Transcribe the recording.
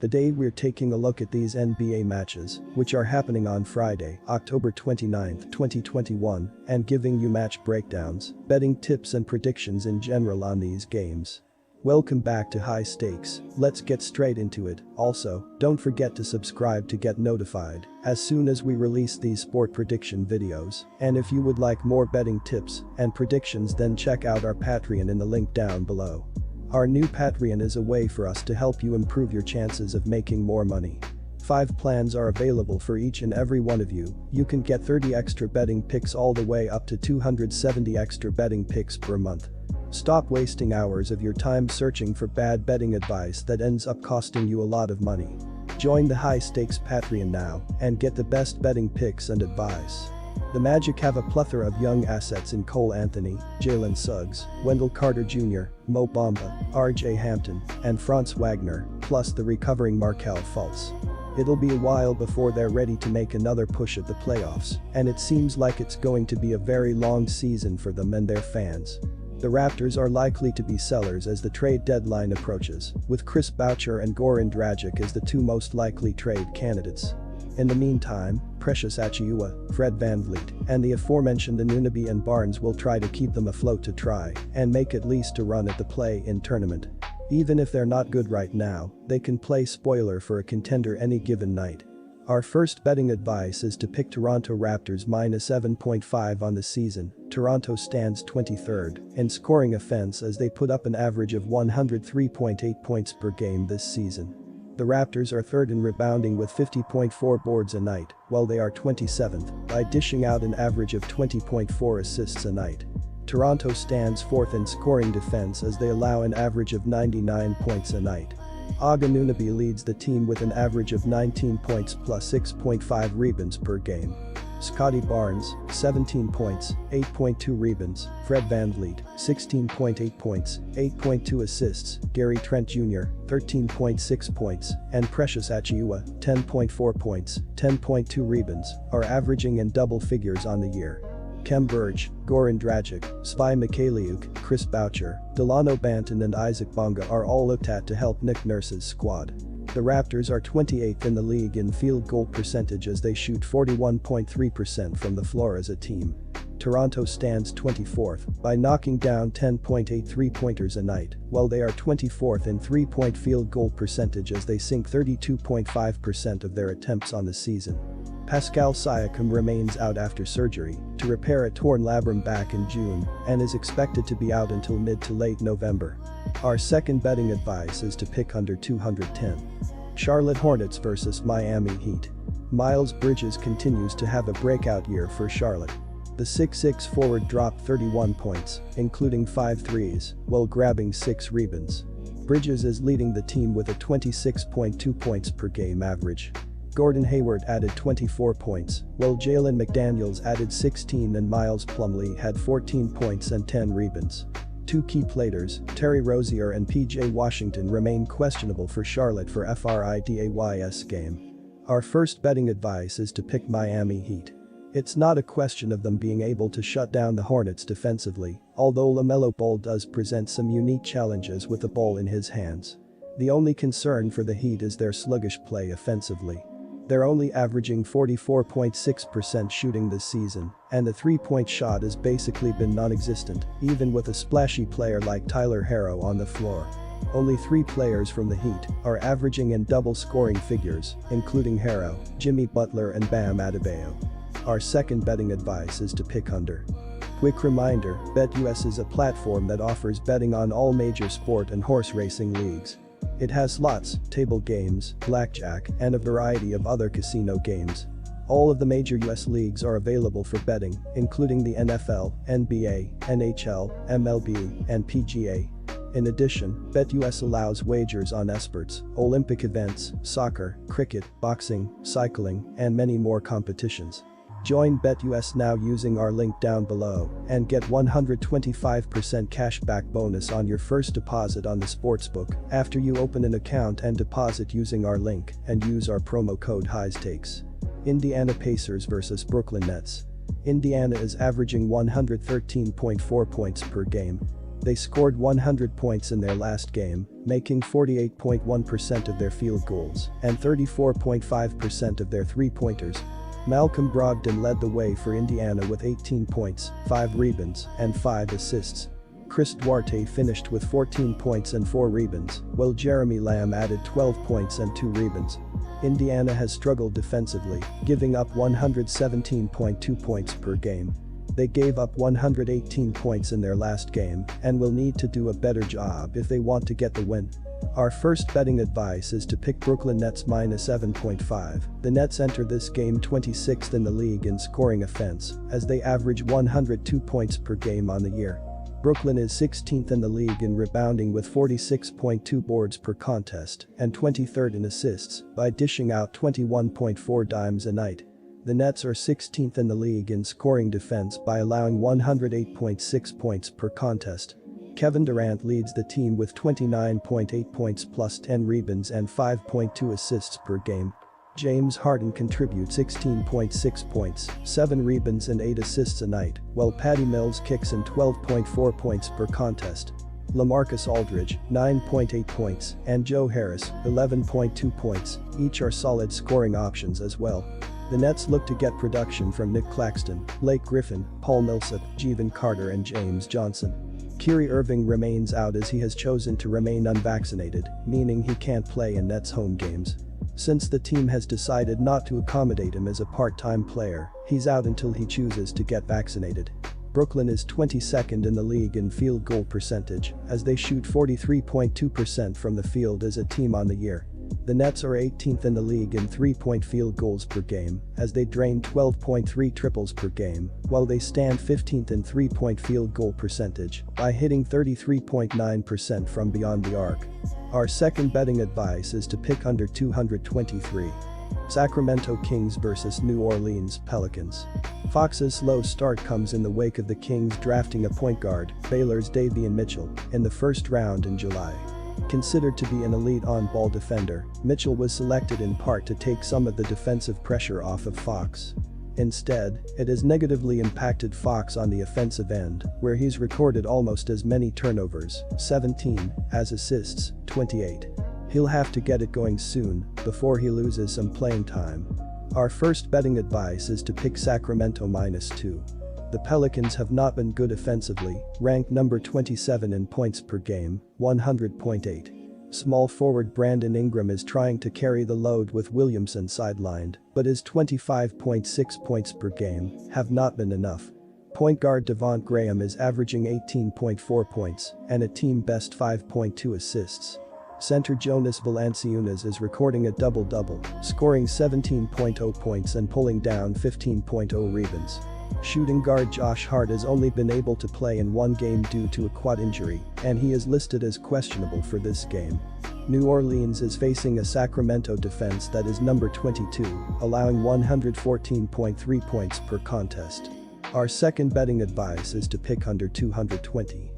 Today we're taking a look at these NBA matches, which are happening on Friday, October 29, 2021, and giving you match breakdowns, betting tips and predictions in general on these games. Welcome back to High Stakes, let's get straight into it. Also, don't forget to subscribe to get notified as soon as we release these sport prediction videos. And if you would like more betting tips and predictions, then check out our Patreon in the link down below. Our new Patreon is a way for us to help you improve your chances of making more money. 5 plans are available for each and every one of you. You can get 30 extra betting picks all the way up to 270 extra betting picks per month. Stop wasting hours of your time searching for bad betting advice that ends up costing you a lot of money. Join the High Stakes Patreon now and get the best betting picks and advice. The Magic have a plethora of young assets in Cole Anthony, Jalen Suggs, Wendell Carter Jr., Mo Bamba, RJ Hampton, and Franz Wagner, plus the recovering Markelle Fultz. It'll be a while before they're ready to make another push at the playoffs, and it seems like it's going to be a very long season for them and their fans. The Raptors are likely to be sellers as the trade deadline approaches, with Chris Boucher and Goran Dragic as the two most likely trade candidates. In the meantime, Precious Achiuwa, Fred VanVleet, and the aforementioned Anunoby and Barnes will try to keep them afloat to try and make at least a run at the play-in tournament. Even if they're not good right now, they can play spoiler for a contender any given night. Our first betting advice is to pick Toronto Raptors minus 7.5 on the season. Toronto stands 23rd in scoring offense as they put up an average of 103.8 points per game this season. The Raptors are third in rebounding with 50.4 boards a night, while they are 27th by dishing out an average of 20.4 assists a night. Toronto stands fourth in scoring defense as they allow an average of 99 points a night. Anunoby leads the team with an average of 19 points plus 6.5 rebounds per game. Scotty Barnes, 17 points, 8.2 rebounds, Fred VanVleet, 16.8 points, 8.2 assists, Gary Trent Jr., 13.6 points, and Precious Achiuwa, 10.4 points, 10.2 rebounds, are averaging in double figures on the year. Khem Birch, Goran Dragic, Svi Mykhailiuk, Chris Boucher, Delano Banton and Isaac Bonga are all looked at to help Nick Nurse's squad. The Raptors are 28th in the league in field goal percentage as they shoot 41.3% from the floor as a team. Toronto stands 24th by knocking down 10.8 three-pointers a night, while they are 24th in three-point field goal percentage as they sink 32.5% of their attempts on the season. Pascal Siakam remains out after surgery to repair a torn labrum back in June and is expected to be out until mid to late November. Our second betting advice is to pick under 210. Charlotte Hornets vs Miami Heat. Miles Bridges continues to have a breakout year for Charlotte. The 6'6" forward dropped 31 points, including 5 threes, while grabbing 6 rebounds. Bridges is leading the team with a 26.2 points per game average. Gordon Hayward added 24 points, while Jalen McDaniels added 16 and Miles Plumlee had 14 points and 10 rebounds. Two key players, Terry Rozier and PJ Washington, remain questionable for Charlotte for Fridays game. Our first betting advice is to pick Miami Heat. It's not a question of them being able to shut down the Hornets defensively, although LaMelo Ball does present some unique challenges with the ball in his hands. The only concern for the Heat is their sluggish play offensively. They're only averaging 44.6% shooting this season, and the three-point shot has basically been non-existent, even with a splashy player like Tyler Herro on the floor. Only 3 players from the Heat are averaging in double scoring figures, including Herro, Jimmy Butler and Bam Adebayo. Our second betting advice is to pick under. Quick reminder, BetUS is a platform that offers betting on all major sport and horse racing leagues. It has slots, table games, blackjack, and a variety of other casino games. All of the major US leagues are available for betting, including the NFL, NBA, NHL, MLB, and PGA. In addition, BetUS allows wagers on esports, Olympic events, soccer, cricket, boxing, cycling, and many more competitions. Join BetUS now using our link down below and get 125% cashback bonus on your first deposit on the sportsbook after you open an account and deposit using our link and use our promo code HIGHSTAKES. Indiana Pacers vs Brooklyn Nets. Indiana is averaging 113.4 points per game. They scored 100 points in their last game, making 48.1% of their field goals and 34.5% of their three-pointers. Malcolm Brogdon led the way for Indiana with 18 points, 5 rebounds, and 5 assists. Chris Duarte finished with 14 points and 4 rebounds, while Jeremy Lamb added 12 points and 2 rebounds. Indiana has struggled defensively, giving up 117.2 points per game. They gave up 118 points in their last game and will need to do a better job if they want to get the win. Our first betting advice is to pick Brooklyn Nets -7.5. The Nets enter this game 26th in the league in scoring offense, as they average 102 points per game on the year. Brooklyn is 16th in the league in rebounding with 46.2 boards per contest and 23rd in assists by dishing out 21.4 dimes a night. The Nets are 16th in the league in scoring defense by allowing 108.6 points per contest. Kevin Durant leads the team with 29.8 points plus 10 rebounds and 5.2 assists per game. James Harden contributes 16.6 points, 7 rebounds and 8 assists a night, while Patty Mills kicks in 12.4 points per contest. LaMarcus Aldridge, 9.8 points, and Joe Harris, 11.2 points, each are solid scoring options as well. The Nets look to get production from Nick Claxton, Blake Griffin, Paul Millsap, Jevon Carter and James Johnson. Kyrie Irving remains out as he has chosen to remain unvaccinated, meaning he can't play in Nets home games. Since the team has decided not to accommodate him as a part-time player, he's out until he chooses to get vaccinated. Brooklyn is 22nd in the league in field goal percentage, as they shoot 43.2% from the field as a team on the year. The Nets are 18th in the league in three-point field goals per game, as they drain 12.3 triples per game, while they stand 15th in three-point field goal percentage by hitting 33.9% from beyond the arc. Our second betting advice is to pick under 223. Sacramento Kings vs New Orleans Pelicans. Fox's slow start comes in the wake of the Kings drafting a point guard, Baylor's Davion Mitchell, in the first round in July. Considered to be an elite on-ball defender, Mitchell was selected in part to take some of the defensive pressure off of Fox. Instead, it has negatively impacted Fox on the offensive end, where he's recorded almost as many turnovers, 17, as assists, 28. He'll have to get it going soon before he loses some playing time. Our first betting advice is to pick Sacramento -2. The Pelicans have not been good offensively, ranked number 27 in points per game, 100.8. Small forward Brandon Ingram is trying to carry the load with Williamson sidelined, but his 25.6 points per game have not been enough. Point guard Devonte Graham is averaging 18.4 points and a team-best 5.2 assists. Center Jonas Valanciunas is recording a double-double, scoring 17.0 points and pulling down 15.0 rebounds. Shooting guard Josh Hart has only been able to play in one game due to a quad injury, and he is listed as questionable for this game. New Orleans is facing a Sacramento defense that is number 22, allowing 114.3 points per contest. Our second betting advice is to pick under 220.